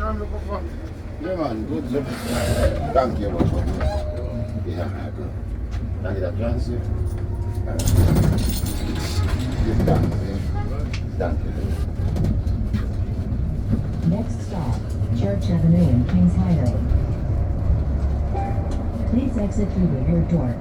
Ja man, gut, so. Danke, aber schon. Ja, danke der Pflanze. Danke. Next stop, Church Avenue and Kings Highway. Please exit through the rear door.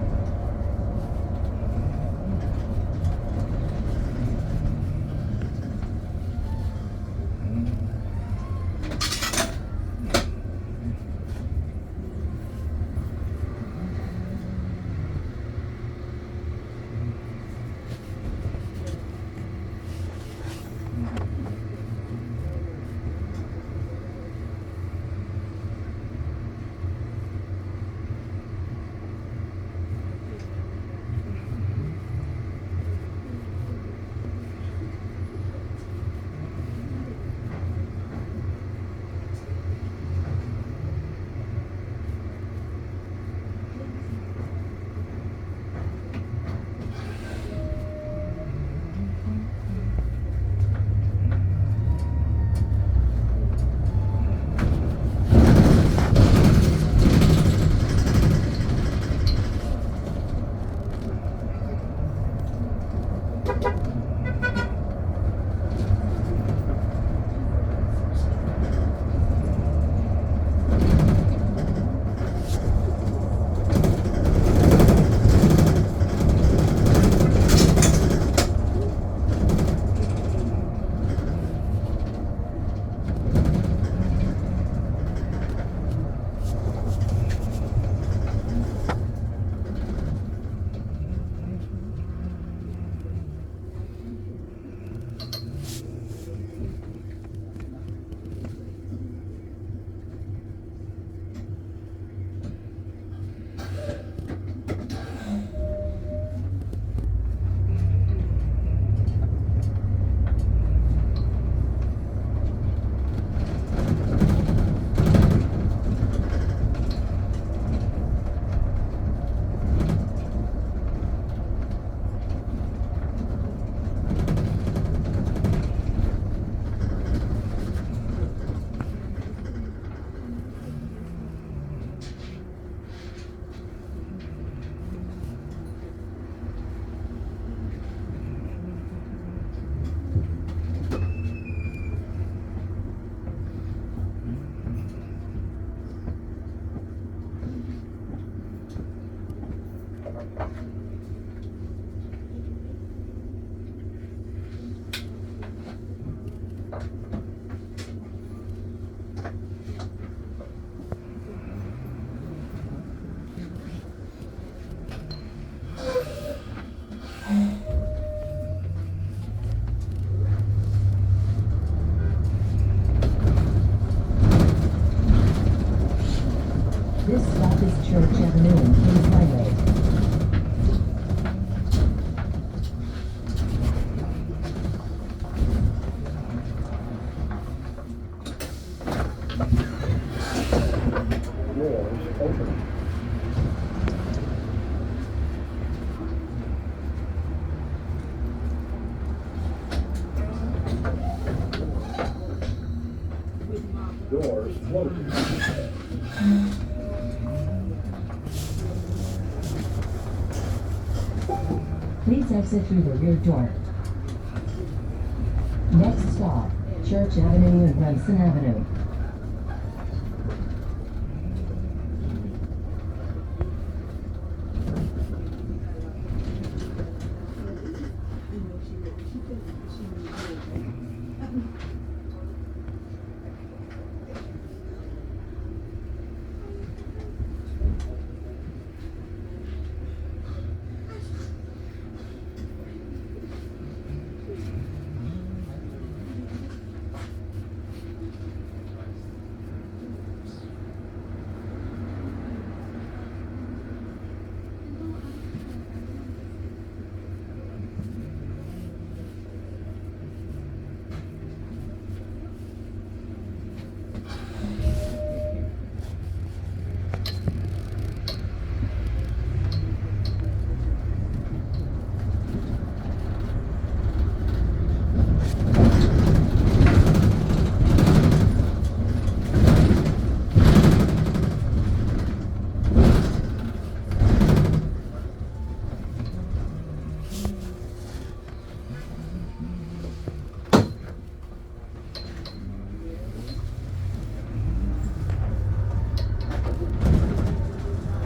This stop is Church Avenue and Kings Highway. Doors open. Doors closing. Please exit through the rear door. Next stop, Church Avenue and Remsen Avenue.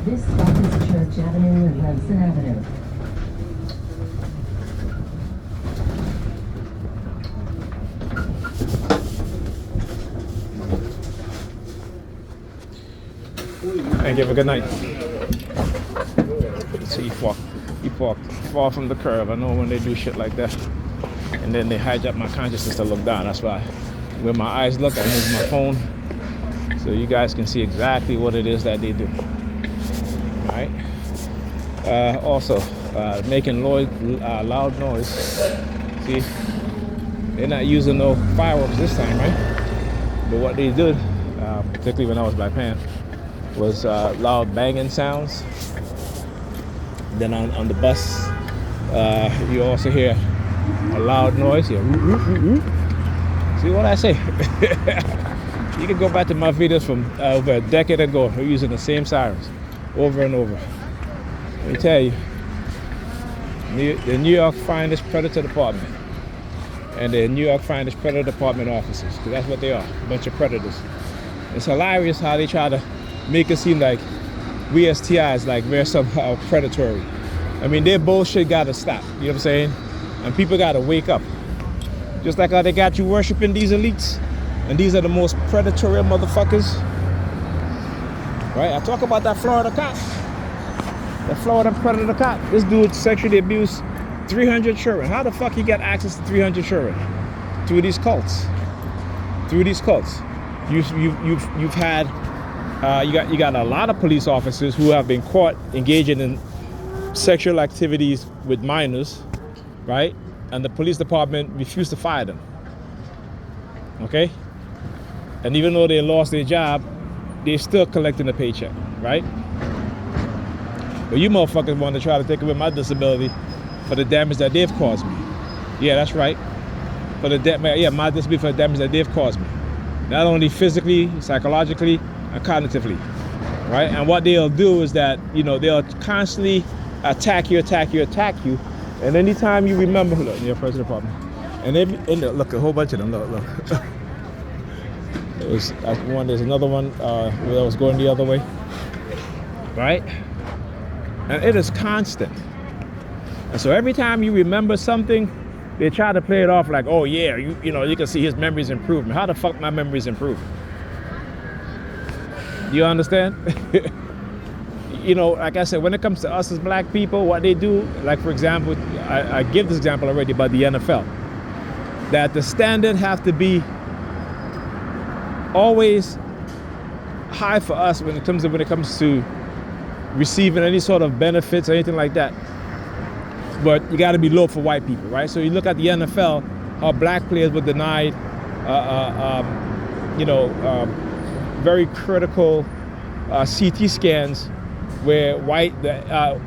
This stop is Church Avenue and Hudson Avenue. Thank you. Have a good night. So he parked far from the curb. I know when they do shit like that, and then they hijack my consciousness to look down. That's why when my eyes look, I move my phone so you guys can see exactly what it is that they do. All right. Also, making loud noise. See, they're not using no fireworks this time, right? But what they did, particularly when I was Black Pan, was loud banging sounds. Then on the bus, you also hear a loud noise. You hear, see what I say? You can go back to my videos from over a decade ago. We're using the same sirens over and over. Let me tell you, the New York Finest Predator Department and the New York Finest Predator Department officers, because that's what they are, a bunch of predators. It's hilarious how they try to make it seem like we as TIs, like we're somehow predatory. I mean, their bullshit gotta stop, you know what I'm saying? And people gotta wake up. Just like how they got you worshiping these elites, and these are the most predatory motherfuckers. Right, I talk about that Florida cop. That Florida predator cop. This dude sexually abused 300 children. How the fuck he got access to 300 children? Through these cults. Through these cults. You've had you got a lot of police officers who have been caught engaging in sexual activities with minors, right? And the police department refused to fire them. Okay? And even though they lost their job, they're still collecting a paycheck, right? But you motherfuckers want to try to take away my disability for the damage that they've caused me. Yeah, that's right. For the my disability for the damage that they've caused me. Not only physically, psychologically, and cognitively, right? And what they'll do is that, you know, they'll constantly attack you, and anytime you remember, look, your president department, and look, a whole bunch of them, look. There's another one where I was going the other way, right? And it is constant. And so every time you remember something, they try to play it off like, oh yeah, you know, you can see his memory's improving. How the fuck my memory's improving? You understand? You know, like I said, when it comes to us as black people, what they do, like for example, I give this example already about the NFL, that the standard have to be always high for us when it comes to receiving any sort of benefits or anything like that. But you got to be low for white people, right? So you look at the NFL, how black players were denied, very critical CT scans, where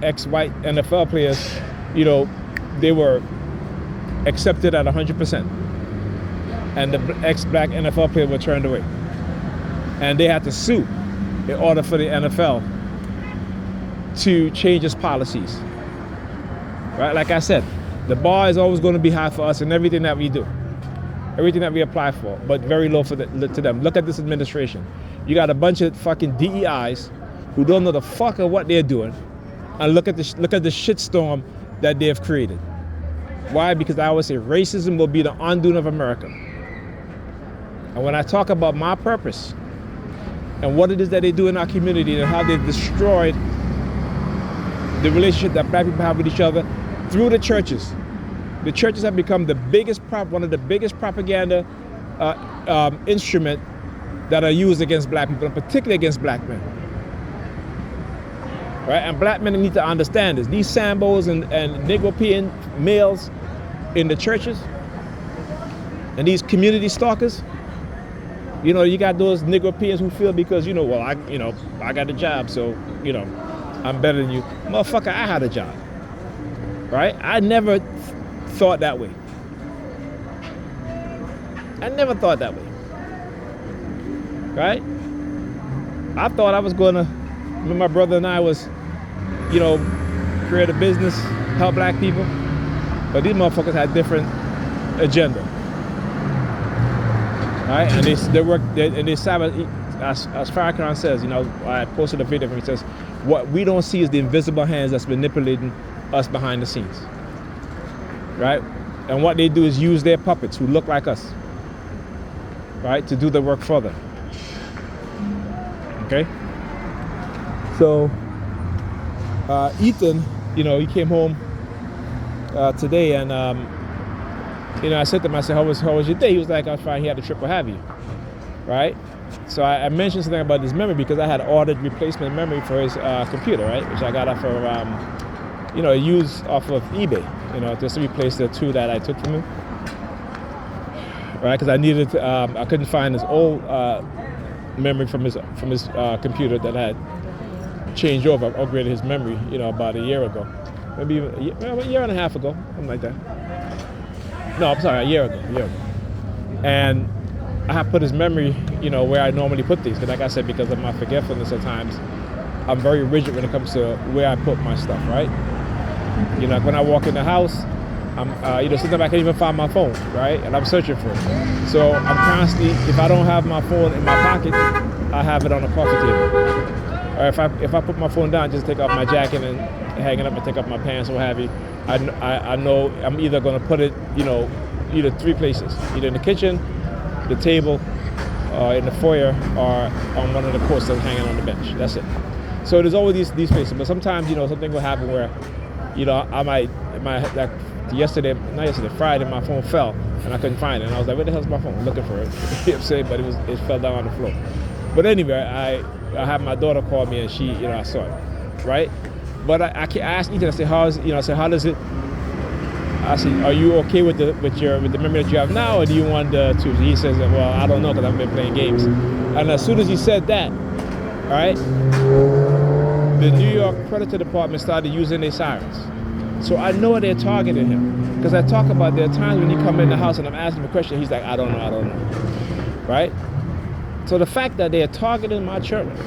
ex-white NFL players, you know, they were accepted at 100%, and the ex-black NFL players were turned away, and they had to sue in order for the NFL to change its policies. Right, like I said, the bar is always going to be high for us in everything that we do, everything that we apply for, but very low to them. Look at this administration. You got a bunch of fucking DEIs who don't know the fuck of what they're doing, and look at the shitstorm that they have created. Why? Because I always say racism will be the undoing of America. And when I talk about my purpose and what it is that they do in our community and how they've destroyed the relationship that black people have with each other through the churches. The churches have become one of the biggest propaganda instrument that are used against black people, and particularly against black men. Right? And black men need to understand this. These Sambos and Negropean males in the churches and these community stalkers, you know, you got those Negropeans who feel because, you know, well, I got a job, so, you know, I'm better than you. Motherfucker, I had a job. Right? I never thought that way. Right? I thought I was gonna, when my brother and I was, you know, create a business, help black people. But these motherfuckers had different agenda. Right? And they work, and they sabotage, as Farrakhan says, you know, I posted a video and he says, What we don't see is the invisible hands that's manipulating us behind the scenes, right? And what they do is use their puppets who look like us, right, to do the work for them. Okay? So, Ethan, you know, he came home today, and you know, I said to him, I said, how was your day? He was like, I was fine. He had a trip, what have you, right? So I mentioned something about his memory because I had ordered replacement memory for his computer, right, which I got off of, you know, used off of eBay, you know, just to replace the two that I took from him, right? Because I needed, I couldn't find his old memory from his computer that I had changed over. I upgraded his memory, you know, about a year ago, maybe even a year and a half ago, something like that. No, I'm sorry, a year ago. And I have put his memory, you know, where I normally put these. Because like I said, because of my forgetfulness at times, I'm very rigid when it comes to where I put my stuff, right? You know, like when I walk in the house, I'm, you know, sometimes I can't even find my phone, right? And I'm searching for it. So I'm constantly, if I don't have my phone in my pocket, I have it on a coffee table. Or if I put my phone down, just take off my jacket and hang it up and take off my pants or what have you, I know I'm either going to put it, you know, either three places, either in the kitchen, the table, in the foyer, or on one of the coasters hanging on the bench. That's it. So there's always these places, but sometimes, you know, something will happen where, you know, I might like Friday, my phone fell and I couldn't find it, and I was like, where the hell's my phone? Looking for it. You know what I'm saying? But it fell down on the floor. But anyway, I had my daughter call me, and she, you know, I saw it, right? But I asked Ethan, I said, how does it? I said, are you okay with the memory that you have now, or do you want the two? He says, well, I don't know, because I've been playing games. And as soon as he said that, all right, the New York Predator Department started using their sirens. So I know they're targeting him, because I talk about there are times when he come in the house and I'm asking him a question, he's like, I don't know, right? So the fact that they're targeting my children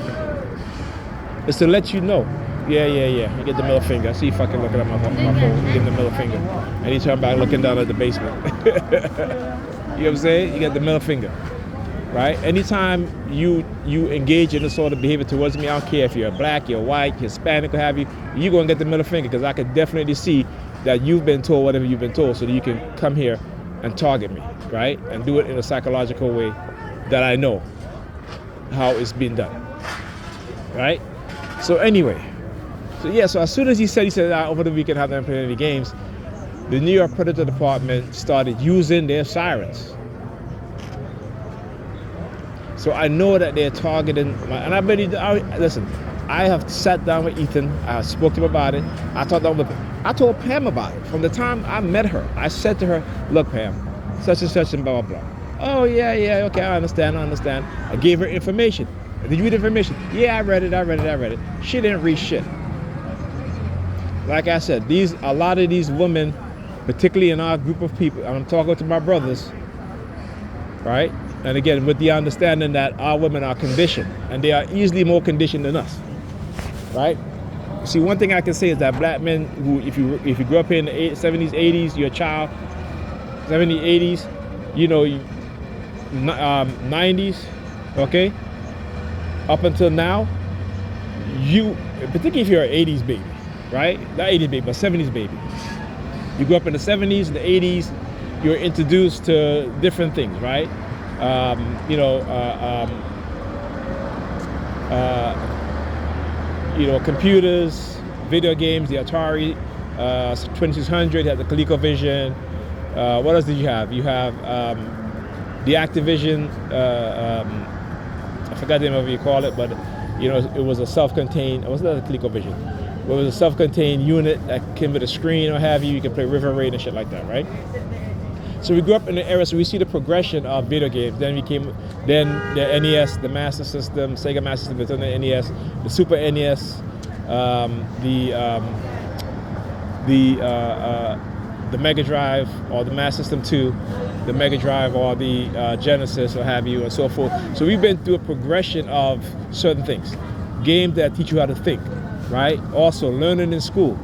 is to let you know. Yeah. You get the middle finger. I see you fucking looking at my phone. You get the middle finger. And he turned back looking down at the basement. You know what I'm saying? You get the middle finger. Right? Anytime you engage in this sort of behavior towards me, I don't care if you're black, you're white, Hispanic, or have you, you're going to get the middle finger, because I can definitely see that you've been told whatever you've been told, so that you can come here and target me, right? And do it in a psychological way that I know how it's being done, right? So anyway, so as soon as he said over the weekend I haven't played any games, the New York Predator Department started using their sirens. So I know that they're targeting and listen, I have sat down with Ethan, I spoke to him about it, I told Pam about it. From the time I met her, I said to her, look Pam, such and such and blah, blah, blah. Oh yeah, okay, I understand. I gave her information. Did you read the information? Yeah, I read it. She didn't read shit. Like I said, a lot of these women, particularly in our group of people, and I'm talking to my brothers, right? And again, with the understanding that our women are conditioned, and they are easily more conditioned than us, right? See, one thing I can say is that black men who, if you grew up in the 70s, 80s, you're a child, 70s, 80s, you know, 90s, okay, up until now, particularly if you're an 80s baby, right? Not 80s baby, but 70s baby. You grew up in the 70s and the 80s, you're introduced to different things, right? Computers, video games, the Atari 2600, you had the ColecoVision. What else did you have? You have the Activision, I forgot the name of what you call it, but you know, it was a self-contained, it wasn't the ColecoVision. It was a self-contained unit that came with a screen or have you. You can play River Raid and shit like that, right? So we grew up in the era, so we see the progression of video games. Then the NES, the Master System, Sega Master System, the NES, the Super NES, the Mega Drive or the Master System 2, the Mega Drive or the Genesis or have you, and so forth. So we've been through a progression of certain things. Games that teach you how to think, right? Also learning in school,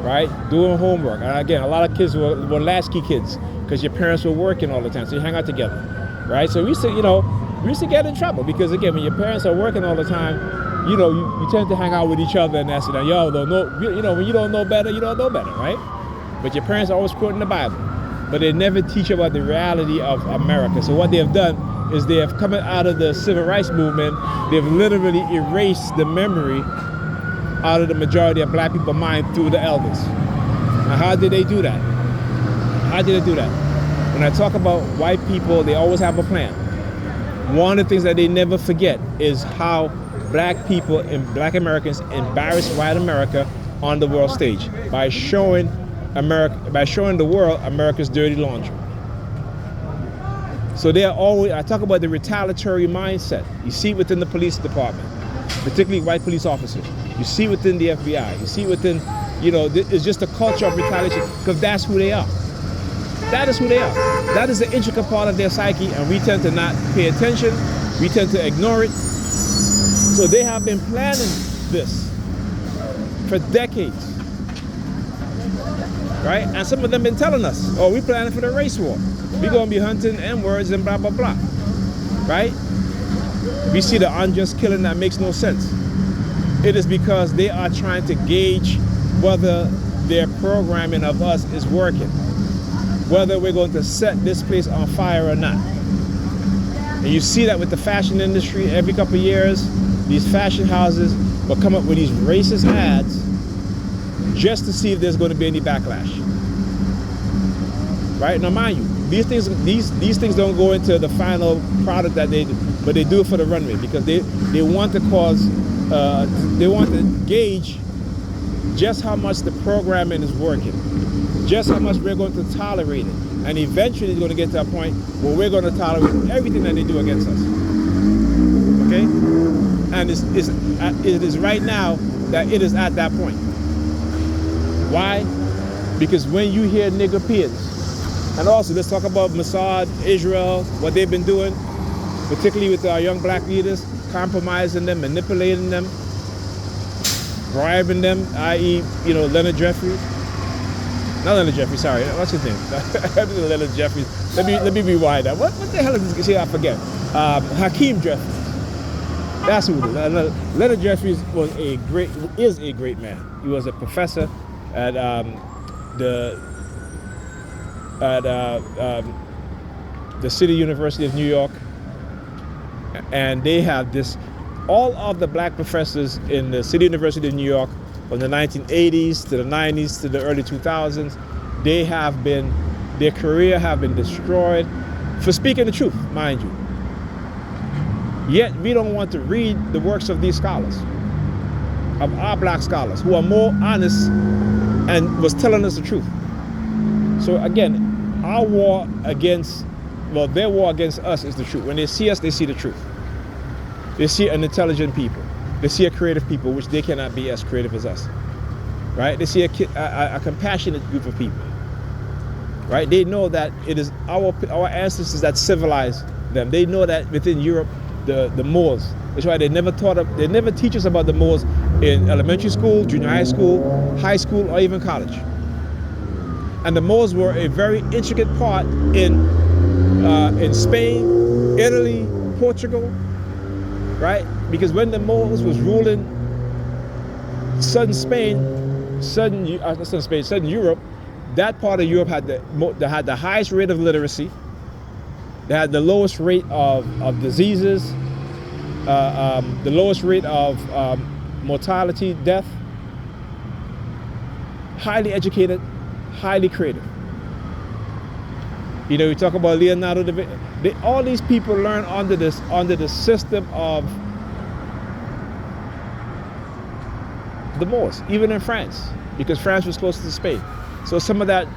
right? Doing homework. And again, a lot of kids were latchkey kids because your parents were working all the time, so you hang out together, right? So we used to get in trouble because again, when your parents are working all the time, you tend to hang out with each other and that's it. And y'all don't know, when you don't know better, you don't know better, right? But your parents are always quoting the Bible, but they never teach about the reality of America. So what they have done is they have come out of the civil rights movement, they've literally erased the memory out of the majority of black people's mind through the elders. Now, how did they do that? How did they do that? When I talk about white people, they always have a plan. One of the things that they never forget is how black people and black Americans embarrass white America on the world stage by showing the world America's dirty laundry. So they are always, I talk about the retaliatory mindset. You see it within the police department, particularly white police officers. You see it within the FBI. You see it within, it's just a culture of retaliation because that's who they are. That is who they are. That is the intricate part of their psyche, and we tend to not pay attention. We tend to ignore it. So they have been planning this for decades, right? And some of them been telling us, oh, we're planning for the race war. We're going to be hunting N-words and blah, blah, blah, right? We see the unjust killing that makes no sense. It is because they are trying to gauge whether their programming of us is working, whether we're going to set this place on fire or not. And you see that with the fashion industry. Every couple of years, these fashion houses will come up with these racist ads just to see if there's going to be any backlash. Right? Now mind you, these things don't go into the final product that they do, but they do it for the runway because they want to they want to gauge just how much the programming is working, just how much we're going to tolerate it. And eventually it's going to get to a point where we're going to tolerate everything that they do against us. Okay? And it is right now that it is at that point. Why? Because when you hear nigger peers, and also let's talk about Mossad, Israel, what they've been doing, particularly with our young black leaders, compromising them, manipulating them, bribing them, i.e., Leonard Jeffries. Not Leonard Jeffries, sorry. What's his name? Leonard Jeffries. Let me rewind that. What the hell is this? See, I forget. Hakeem Jeffries. That's who it is. Leonard Jeffries is a great man. He was a professor at the City University of New York, and they have this. All of the black professors in the City University of New York from the 1980s to the 90s to the early 2000s, their career have been destroyed for speaking the truth, mind you. Yet we don't want to read the works of these scholars, of our black scholars, who are more honest and was telling us the truth. So again, their war against us is the truth. When they see us, they see the truth. They see an intelligent people. They see a creative people, which they cannot be as creative as us, right? They see a compassionate group of people, right? They know that it is our ancestors that civilized them. They know that within Europe, the Moors. That's why they never teach us about the Moors in elementary school, junior high school, or even college. And the Moors were a very intricate part in Spain, Italy, Portugal, right? Because when the Moors was ruling southern Europe, that part of Europe had the highest rate of literacy. They had the lowest rate of diseases, the lowest rate of mortality, death. Highly educated, highly creative. You talk about Leonardo da Vinci. All these people learn under the system of the Moors, even in France, because France was close to Spain. So some of that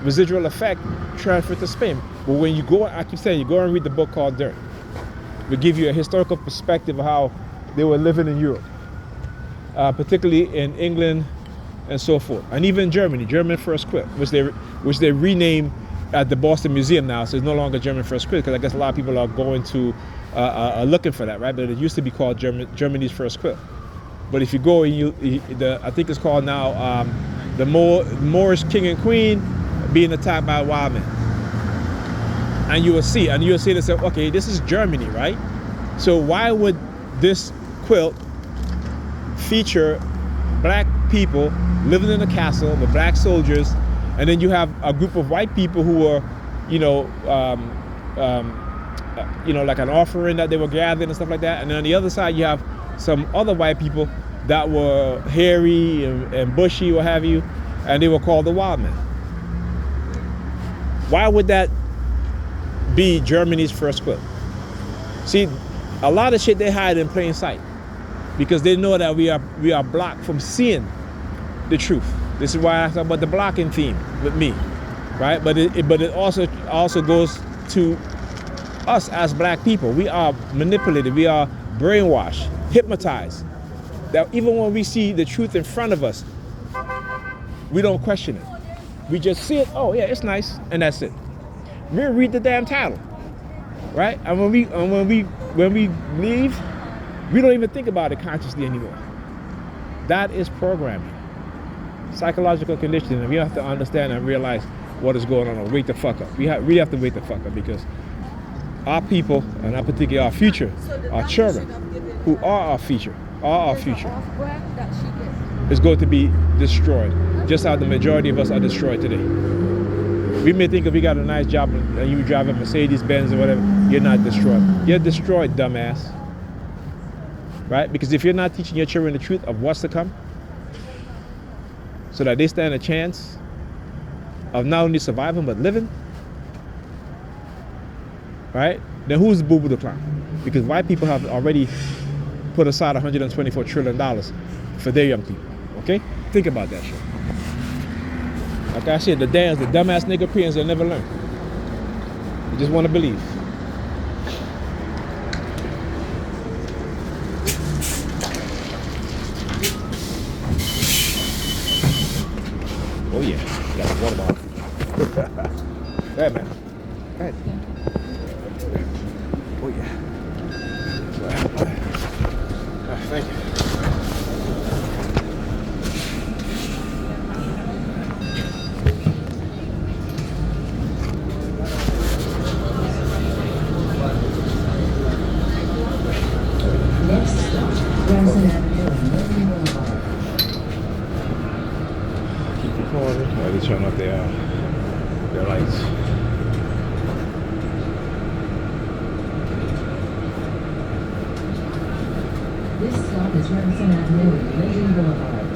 residual effect transferred to Spain. But when you go, I keep saying, you go and read the book called Dirt. It will give you a historical perspective of how they were living in Europe, particularly in England and so forth, and even Germany, German First Quilt, which they renamed at the Boston Museum now, so it's no longer German First Quilt, because I guess a lot of people are going to looking for that, right? But it used to be called Germany's First Quilt. But if you go, I think it's called now the Moorish King and Queen being attacked by wild men. And you will see, and say to yourself, okay, this is Germany, right? So why would this quilt feature black people living in a castle with black soldiers, and then you have a group of white people who are, like an offering that they were gathering and stuff like that. And then on the other side, you have some other white people that were hairy and bushy, what have you, and they were called the wild men. Why would that be Germany's first quilt? See, a lot of shit they hide in plain sight because they know that we are blocked from seeing the truth. This is why I talk about the blocking theme with me, right? But it also goes to us as black people. We are manipulated, we are brainwashed, hypnotized. That even when we see the truth in front of us, we don't question it. We just see it, oh yeah, it's nice, and that's it. We read the damn title, right? And when we leave, we don't even think about it consciously anymore. That is programming, psychological conditioning, and we have to understand and realize what is going on. Or wake the fuck up. We really have to wake the fuck up because our people, and in particular our future, our children, who are our future, is going to be destroyed, just how the majority of us are destroyed today. We may think if we got a nice job and you drive a Mercedes-Benz or whatever, you're not destroyed. You're destroyed, dumbass. Right? Because if you're not teaching your children the truth of what's to come, so that they stand a chance of not only surviving but living, right? Then who's Boo Boo the Clown? Because white people have already put aside $124 trillion for their young people. Okay? Think about that shit. Like I said, the dumbass nigga Koreans will never learn. They just want to believe. Oh yeah, got a water bottle. Hey man. Go ahead. Oh yeah. Thank you. They're turning up their lights. This stop is Jefferson Avenue and Legend Boulevard.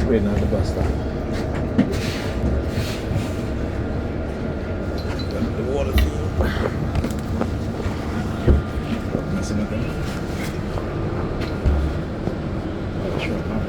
Waiting on the bus stop. The water field. Messing with them. Oh, that's right, my bad.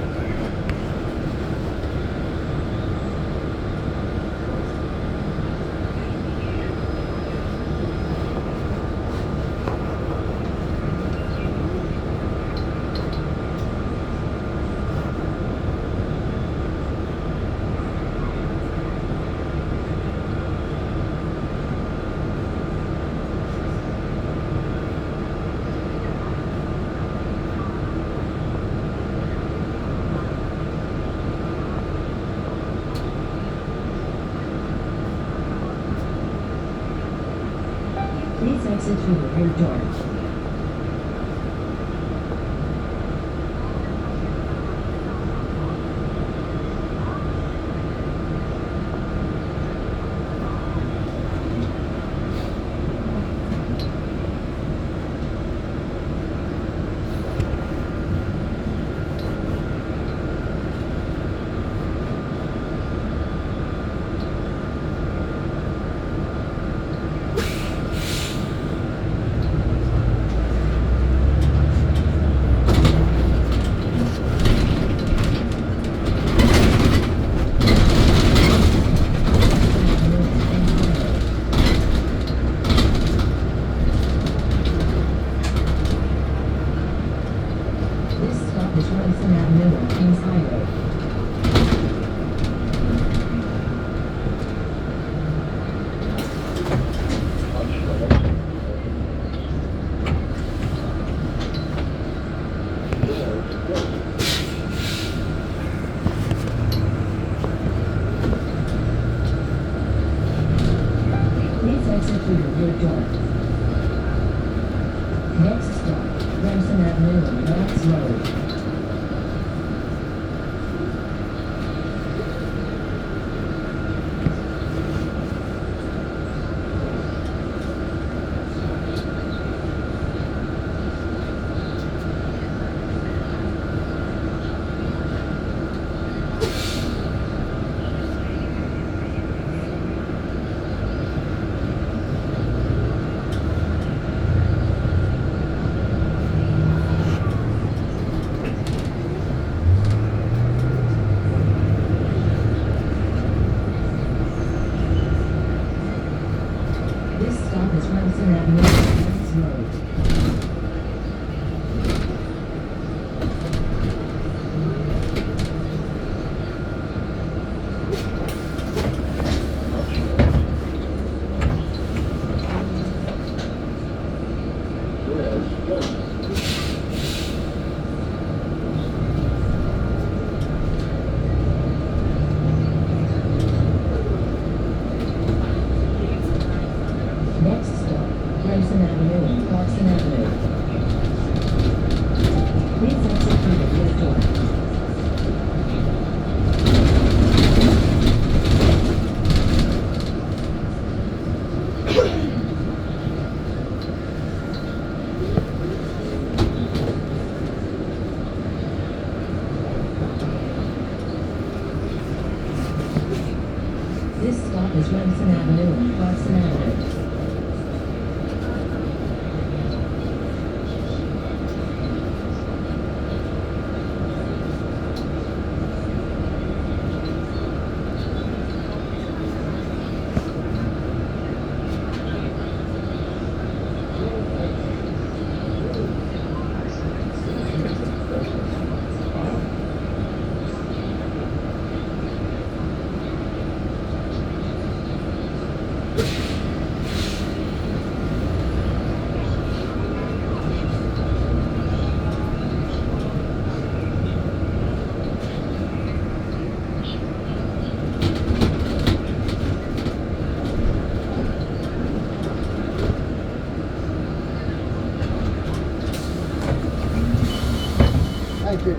Please exit through the rear door. exit through the wood door. Next stop, Remsen Avenue and Knox Road. This stop is Remsen Avenue and Knox Road. Next stop, Remsen Avenue and Clarkson Avenue. Please exit through the wood door. This stop is Remsen Avenue and Clarkson Avenue. Thank you.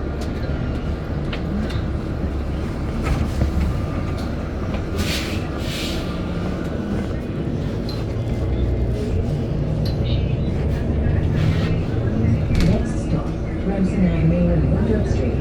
Next stop, Remsen Avenue and Winthrop Street.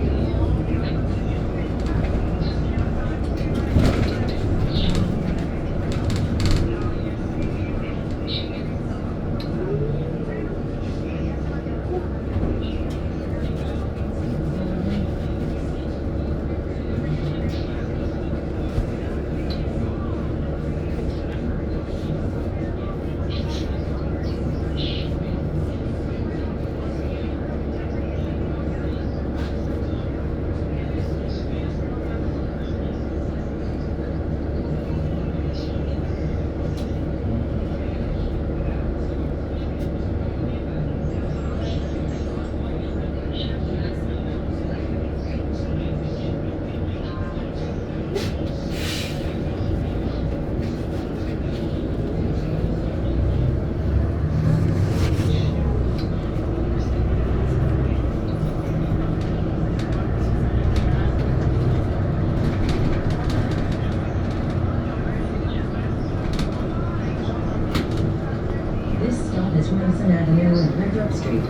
This stop is Remsen Avenue and Winthrop Street.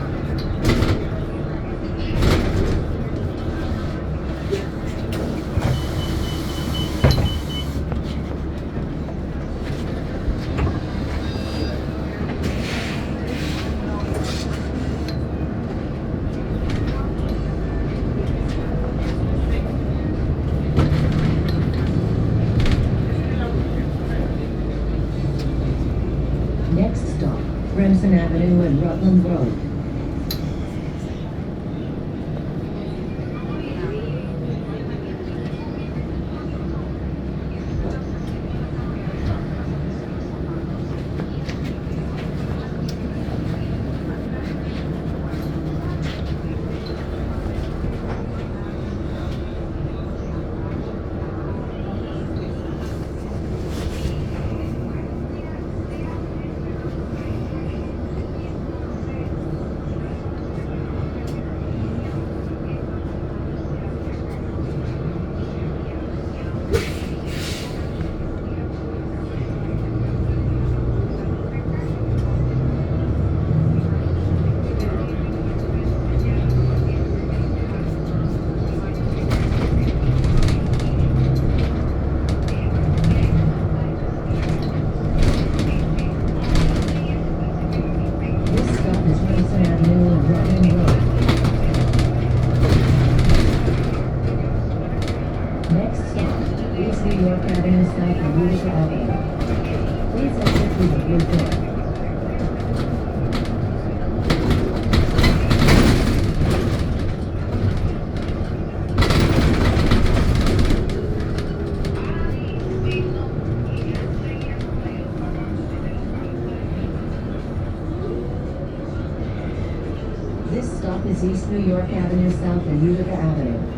Next stop, Remsen Avenue and Rutland Road. through the rear door. This stop is East New York Avenue South and Utica Avenue.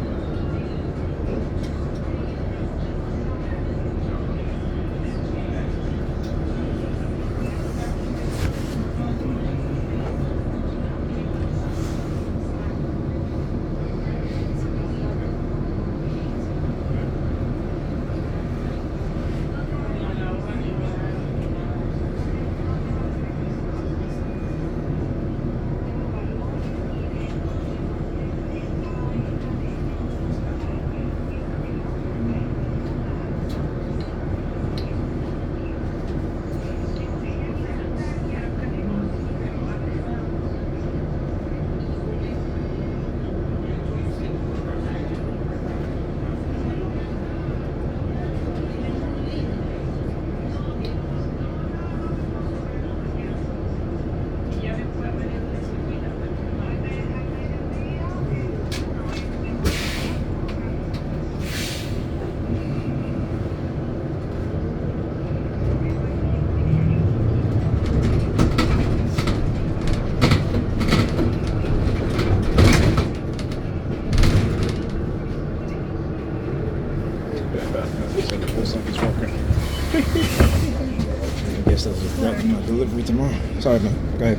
I guess that's my delivery tomorrow. Sorry, man. Go ahead.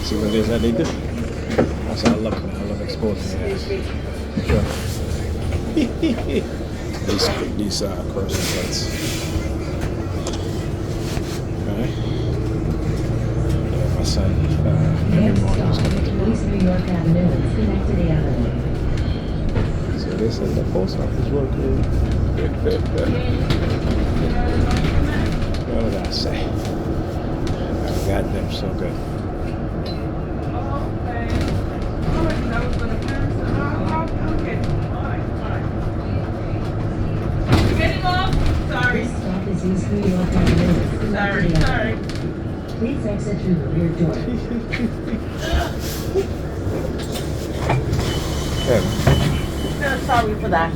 See what it is that they do. That's what I love, man. I love exposing their ass. Sure. these crossing sites. Alright. Yeah, my son, every morning was coming to East New York Avenue and Schenectady Avenue. So this is the post office work here. What did I say? I got them so good. This stop is East New York Avenue and Schenectady Avenue. Please exit through the rear door. Sorry for that.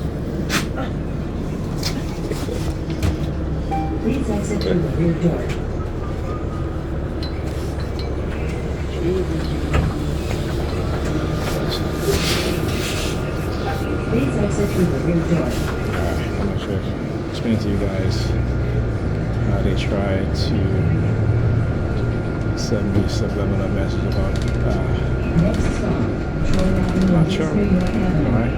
Please exit through the rear door. Please exit through the rear door. Alright, I'm not sure. Explain to you guys how they try to send me subliminal message about Next stop, Troy Avenue not and sure. East New York Avenue. Alright.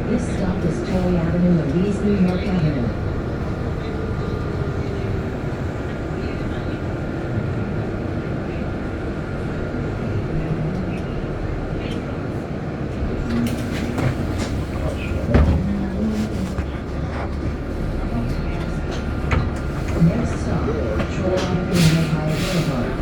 This stop is Troy Avenue and East New York Avenue. Next stop, Troy Avenue and Empire Boulevard.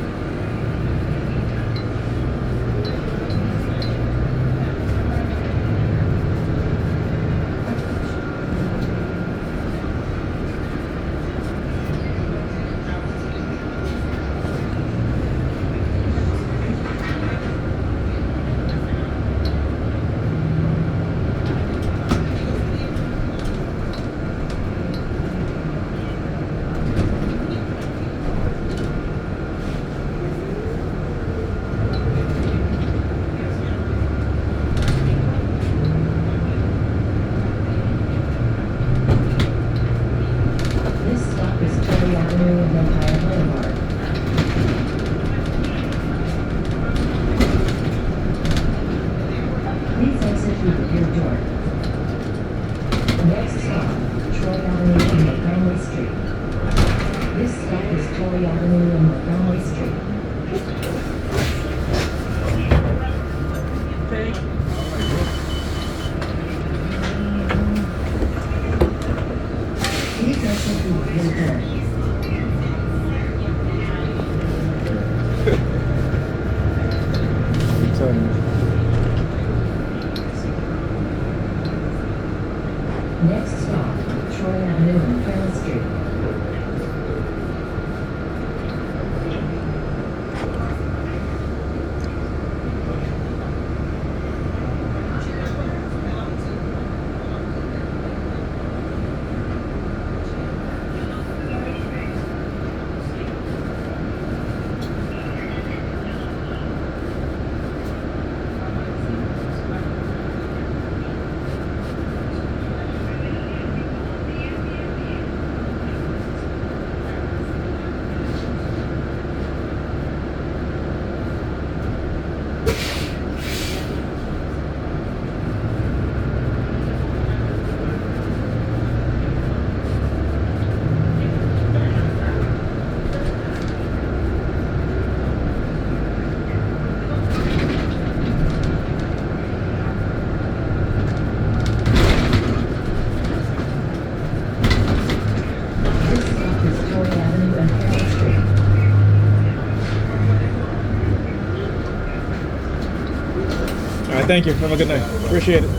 right, thank you. Have a good night. Appreciate it.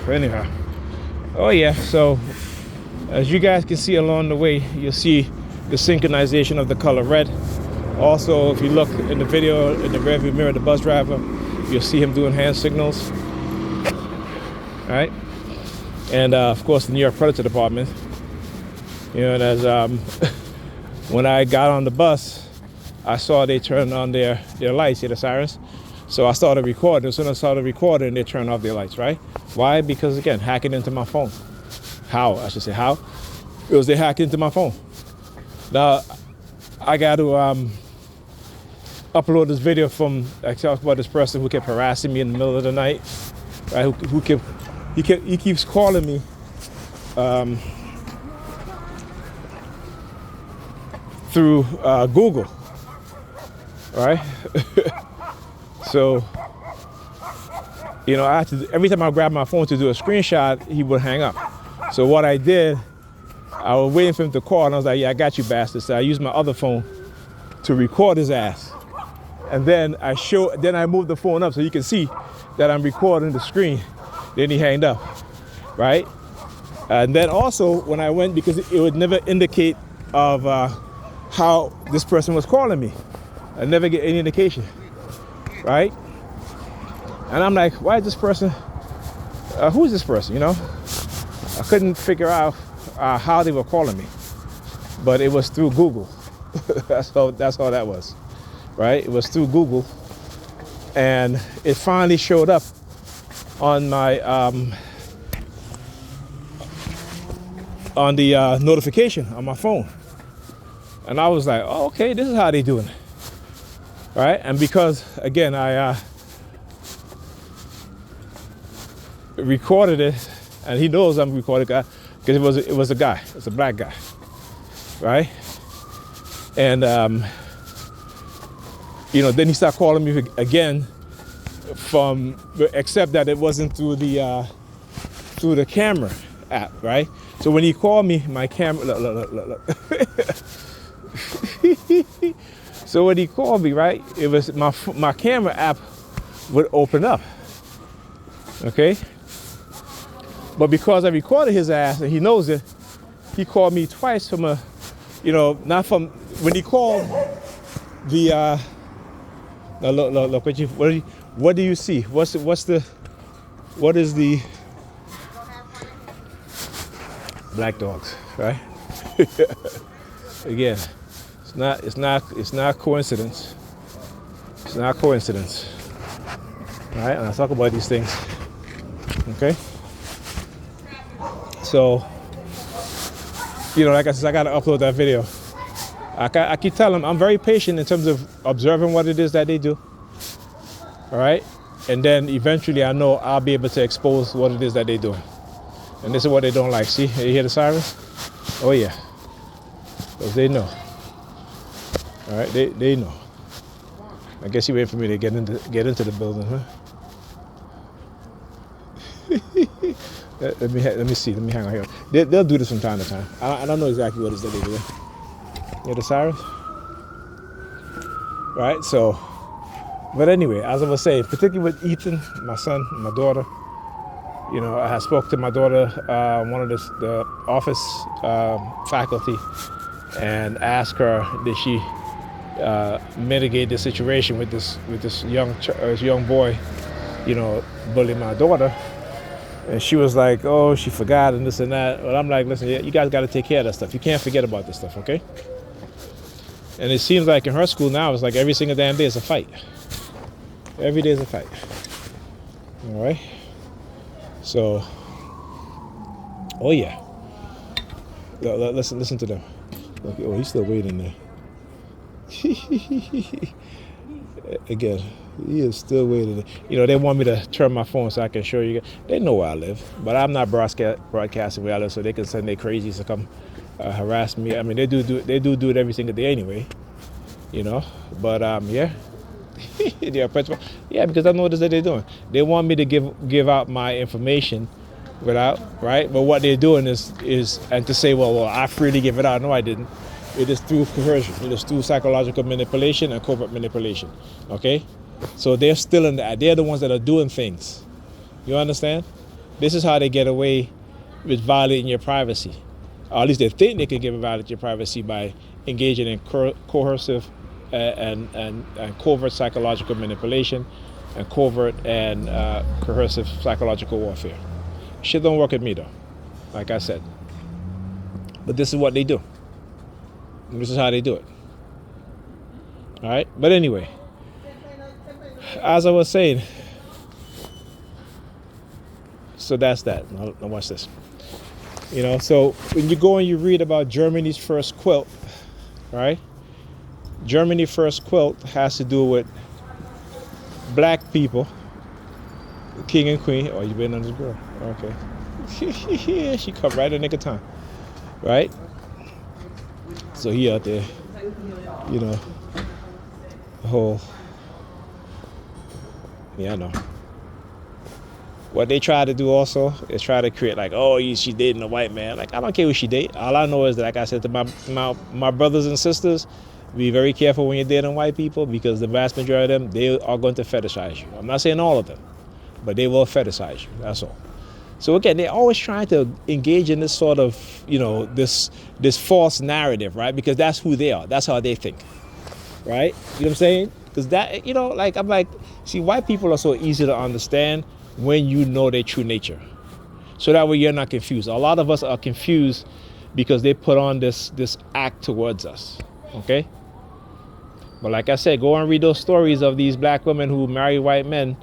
Anyhow, oh yeah, so as you guys can see along the way, you'll see the synchronization of the color red. Also, if you look in the video in the rearview mirror of the bus driver, you'll see him doing hand signals. All right, and of course the New York Predator Department. You know, and as when I got on the bus, I saw they turned on their lights, the sirens. So I started recording. As soon as I started recording, they turned off their lights, right? Why? Because again, hacking into my phone. How? I should say how. It was they hacked into my phone. Now, I got to upload this video from, I talked about this person who kept harassing me in the middle of the night, right? He keeps calling me through Google, right? So, you know, I had to, every time I grabbed my phone to do a screenshot, he would hang up. So what I did, I was waiting for him to call, and I was like, yeah, I got you, bastard. So I used my other phone to record his ass. And then I moved the phone up so you can see that I'm recording the screen. Then he hanged up, right? And then also when I went, because it would never indicate of how this person was calling me. I never get any indication, right? And I'm like, why is this person, who is this person, you know? I couldn't figure out how they were calling me, but it was through Google. That's how that was, right? It was through Google, and it finally showed up on my on the notification on my phone, and I was like, oh, okay, this is how they doing it, right? And because again, I recorded it, and he knows I'm recording guy because it was a guy, it's a black guy, right? And you know, then he started calling me again except that it wasn't through the camera app, right? So when he called me, my camera, look. So when he called me, right, it was my camera app would open up, okay? But because I recorded his ass and he knows it, he called me twice from a, you know, not from, when he called the, look, what do you see? What is the, black dogs, right? Again, it's not coincidence. It's not coincidence, right? And I talk about these things, okay? So, you know, like I said, I gotta upload that video. I keep telling them I'm very patient in terms of observing what it is that they do. All right? And then eventually I know I'll be able to expose what it is that they do. And this is what they don't like. See, you hear the sirens? Oh yeah. Because they know. All right, they know. I guess you wait for me to get into the building, huh? Let me see. Let me hang on here. They'll do this from time to time. I don't know exactly what it is that they do. Yeah, the sirens. Right. So, but anyway, as I was saying, particularly with Ethan, my son, and my daughter. You know, I spoke to my daughter, one of the office faculty, and asked her, did she mitigate the situation with this young boy, you know, bullying my daughter. And she was like, oh, she forgot and this and that. But I'm like, listen, you guys got to take care of that stuff. You can't forget about this stuff, okay? And it seems like in her school now, it's like every single damn day is a fight. Every day is a fight. All right? So, oh yeah. Listen to them. Okay, oh, he's still waiting there. Again, he is still waiting. You know, they want me to turn my phone so I can show you. They know where I live, but I'm not broadcasting where I live, so they can send their crazies to come harass me. I mean, they do it every single day anyway. You know, but yeah. Yeah, because I know what it is that they're doing. They want me to give out my information without, right? But what they're doing is and to say, well, I freely give it out. No, I didn't. It is through coercion. It is through psychological manipulation and covert manipulation. Okay? So they're still in that. They're the ones that are doing things. You understand? This is how they get away with violating your privacy. Or at least they think they can violate your privacy by engaging in coercive and covert psychological manipulation and covert and coercive psychological warfare. Shit don't work with me though, like I said. But this is what they do. This is how they do it. All right? But anyway, as I was saying, so that's that. Now watch this. You know, so when you go and you read about Germany's first quilt, right? Germany's first quilt has to do with black people, king and queen. Oh, you been on this girl? Okay. She come right in the nick of time, right? So he out there, you know, the whole, yeah, I know. What they try to do also is try to create like, oh, she dating a white man. Like, I don't care who she date. All I know is that, like I said to my brothers and sisters, be very careful when you're dating white people, because the vast majority of them, they are going to fetishize you. I'm not saying all of them, but they will fetishize you. That's all. So again, they're always trying to engage in this sort of, you know, this false narrative, right? Because that's who they are. That's how they think, right? You know what I'm saying? Because that, you know, like, I'm like, see, white people are so easy to understand when you know their true nature. So that way you're not confused. A lot of us are confused because they put on this act towards us, okay? But like I said, go and read those stories of these black women who marry white men,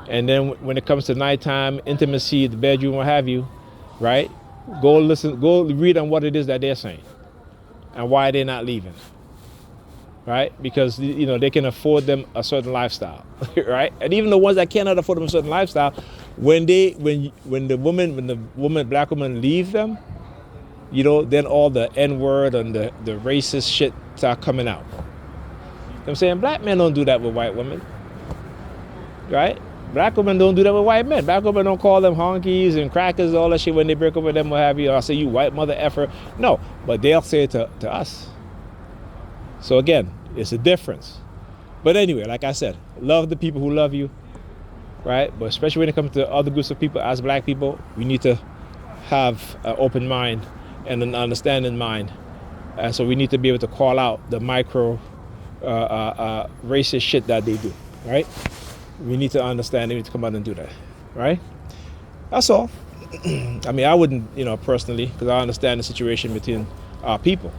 and then when it comes to nighttime intimacy, the bedroom, what have you, right? Go read on what it is that they're saying and why they're not leaving, right? Because, you know, they can afford them a certain lifestyle, right? And even the ones that cannot afford them a certain lifestyle, when the black woman leave them, you know, then all the N-word and the racist shit start coming out. You know what I'm saying? Black men don't do that with white women, right? Black women don't do that with white men. Black women don't call them honkies and crackers, all that shit when they break up with them, what have you. I'll say, you white mother effer. No, but they'll say it to us. So again, it's a difference. But anyway, like I said, love the people who love you, right? But especially when it comes to other groups of people, as black people, we need to have an open mind and an understanding mind. And so we need to be able to call out the micro racist shit that they do, right? We need to understand, they need to come out and do that, right? That's all. I mean, I wouldn't, you know, personally, because I understand the situation between our people.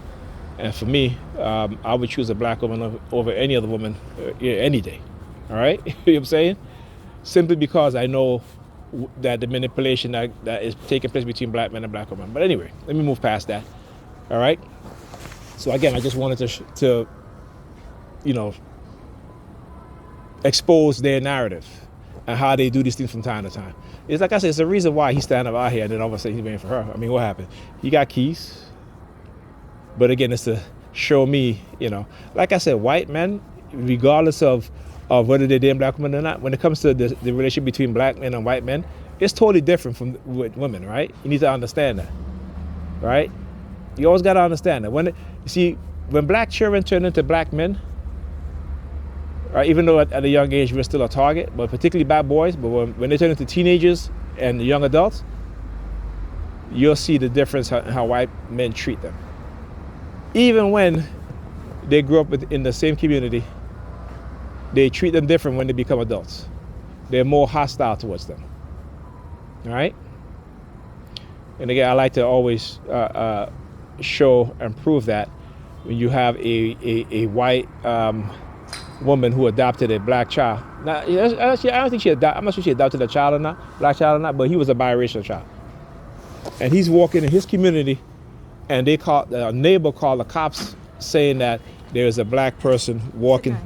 And for me, I would choose a black woman over any other woman any day, all right? You know what I'm saying? Simply because I know that the manipulation that is taking place between black men and black women. But anyway, let me move past that, all right? So again, I just wanted to you know, expose their narrative and how they do these things from time to time. It's like I said, it's the reason why he's standing up out here and then all of a sudden he's waiting for her. I mean, what happened? He got keys. But again, it's to show me, you know, like I said, white men, regardless of whether they're dating black women or not, when it comes to the relationship between black men and white men, it's totally different from with women, right? You need to understand that, right? You always got to understand that. You see, when black children turn into black men, right, even though at a young age we're still a target, but particularly bad boys, but when they turn into teenagers and young adults, you'll see the difference in how white men treat them. Even when they grew up in the same community, they treat them different when they become adults. They're more hostile towards them. All right? And again, I like to always show and prove that when you have a white woman who adopted a black child. Now, I don't think I'm not sure she adopted a child or not, black child or not, but he was a biracial child. And he's walking in his community, and a neighbor called the cops saying that there's a black person walking,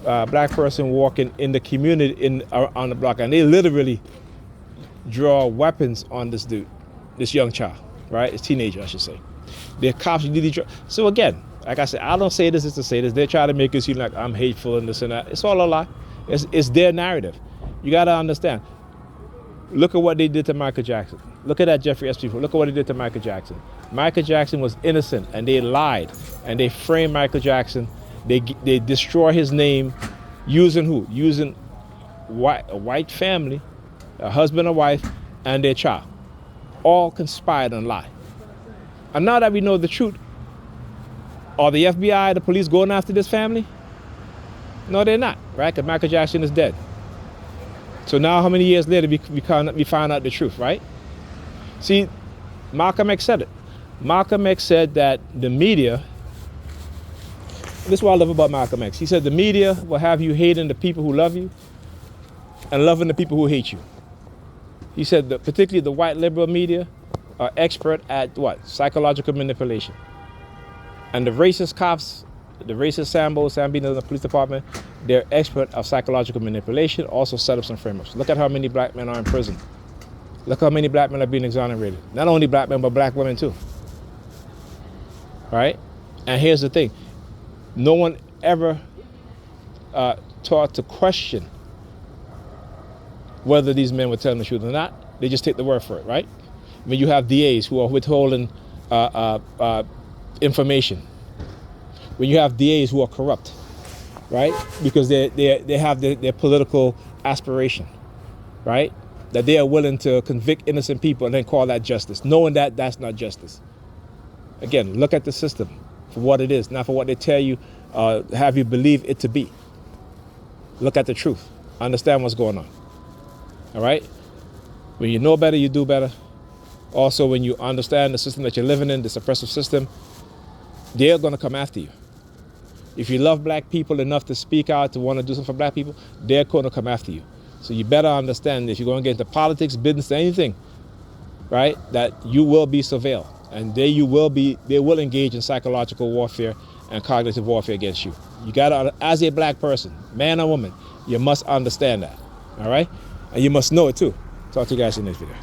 black person walking in the community on the block, and they literally draw weapons on this dude, this young child, right? It's teenager, I should say. The cops really draw. So again, like I said, I don't say this just to say this. They're trying to make it seem like I'm hateful and this and that. It's all a lie. It's their narrative. You got to understand. Look at what they did to Michael Jackson. Look at that Jeffrey Epstein. Look at what they did to Michael Jackson. Michael Jackson was innocent, and they lied, and they framed Michael Jackson. They destroy his name using who? Using a white family, a husband and wife, and their child. All conspired and lie. And now that we know the truth, are the FBI, the police going after this family? No, they're not, right? Because Michael Jackson is dead. So now how many years later we find out the truth, right? See, Malcolm X said it. Malcolm X said that the media, this is what I love about Malcolm X. He said the media will have you hating the people who love you and loving the people who hate you. He said that particularly the white liberal media are expert at what? Psychological manipulation. And the racist cops, the racist Sambino in the police department, they're expert of psychological manipulation, also setups and frameworks. Look at how many black men are in prison. Look how many black men are being exonerated. Not only black men, but black women too. Right? And here's the thing. No one ever taught to question whether these men were telling the truth or not. They just take the word for it, right? I mean, you have DAs who are withholding information. When you have DAs who are corrupt, right? Because they have their political aspiration, right? That they are willing to convict innocent people and then call that justice, knowing that that's not justice. Again, look at the system for what it is, not for what they tell you, have you believe it to be. Look at the truth. Understand what's going on. All right? When you know better, you do better. Also, when you understand the system that you're living in, this oppressive system, they're going to come after you. If you love black people enough to speak out, to want to do something for black people, they're going to come after you. So you better understand that if you're going to get into politics, business, anything, right, that you will be surveilled. And they will engage in psychological warfare and cognitive warfare against you. You got to, as a black person, man or woman, you must understand that. All right? And you must know it too. Talk to you guys in this video.